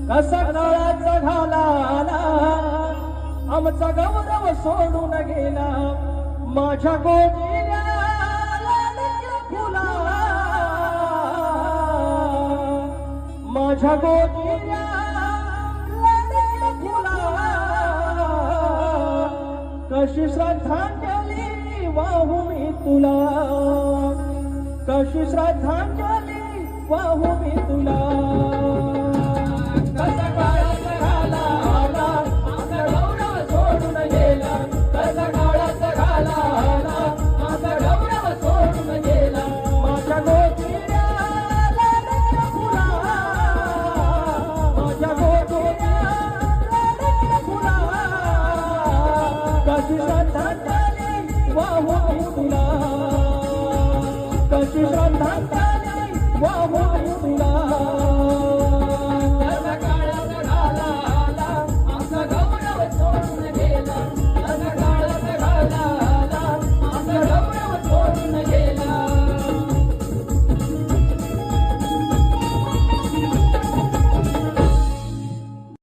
कसा काळाचा घालाला आमचा गौरव सोडून गेला माझ्या गोजीला लाडक्या फुला माझ्या गोजीला लाडक्या फुला कशी श्रद्धांजली वाहू मी तुला कशी श्रद्धांजली वाहू मी तुला